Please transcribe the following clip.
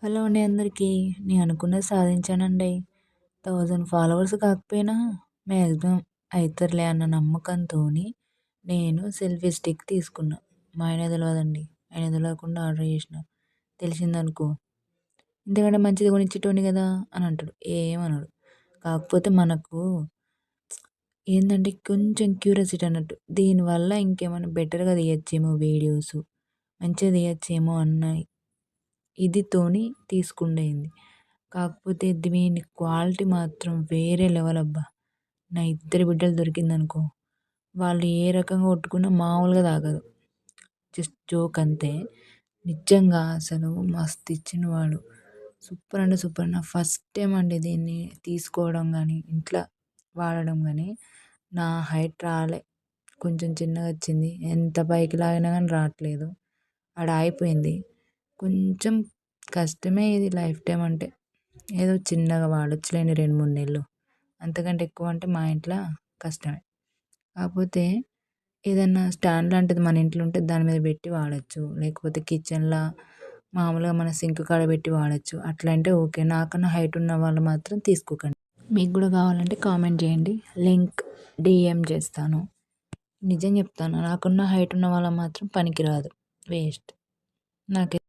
Hello అండి అందరికీ. నేను అనుకున్నది సాధించానండి. 1000 ఫాలోవర్స్ కాకపోయినా మ్యాక్సిమం అయితారులే అన్న నమ్మకంతోని నేను సెల్ఫీ స్టిక్ తీసుకున్నా. మా ఆయన తెలవదండి. ఆయన తెలవకుండా ఆర్డర్ చేసిన. తెలిసిందనుకో, ఇంతకంటే మంచిది కొనిచ్చేటోడిని కదా అని అంటాడు. ఏమనడు. కాకపోతే మనకు ఏందంటే కొంచెం క్యూరియాసిటీ అన్నట్టు. దీనివల్ల ఇంకేమైనా బెటర్‌గా తీయచ్చేమో వీడియోసు, మంచిగా తీయచ్చేమో అన్న ఇదితోని తీసుకుండయింది. కాకపోతే దీని క్వాలిటీ మాత్రం వేరే లెవెల్ అబ్బా! నా ఇద్దరు బిడ్డలు దొరికిందనుకో, వాళ్ళు ఏ రకంగా కొట్టుకున్నా మామూలుగా తాగదు. జస్ట్ జోక్ అంతే. నిజంగా అసలు మస్తు ఇచ్చిండు వాడు. సూపర్ అంటే సూపర్. నా ఫస్ట్ టైమ్ అండి దీన్ని తీసుకోవడం గానీ, ఇంట్ల వాడడం గానీ. నా హైట్ రాలే. కొంచెం చిన్నగొచ్చింది. ఎంత పైకి లాగినా గానీ రాట్లేదు. ఆడ ఆగిపోయింది. కొంచెం కష్టమే ఇది లైఫ్ టైమ్ అంటే. ఏదో చిన్నగా వాడొచ్చులేండి 2, 3 నెలలు. అంతకంటే ఎక్కువ అంటే మా ఇంట్ల కష్టమే. కాకపోతే ఏదన్నా స్టాండ్ లాంటిది మన ఇంట్లో ఉంటే దాని మీద పెట్టి వాడొచ్చు. లేకపోతే కిచెన్‌ల మామూలుగా మన సింక్ కాడ పెట్టి వాడొచ్చు. అట్లా అంటే ఓకే. నాకన్నా హైట్ ఉన్న వాళ్ళు మాత్రం తీసుకోకండి. మీకు గూడా కావాలంటే కామెంట్ చేయండి. లింక్ డీఎం చేస్తాను. నిజం చెప్తాను. నాకున్న హైట్ ఉన్న వాళ్ళకి మాత్రం పనికిరాదు. వేస్ట్. నాకే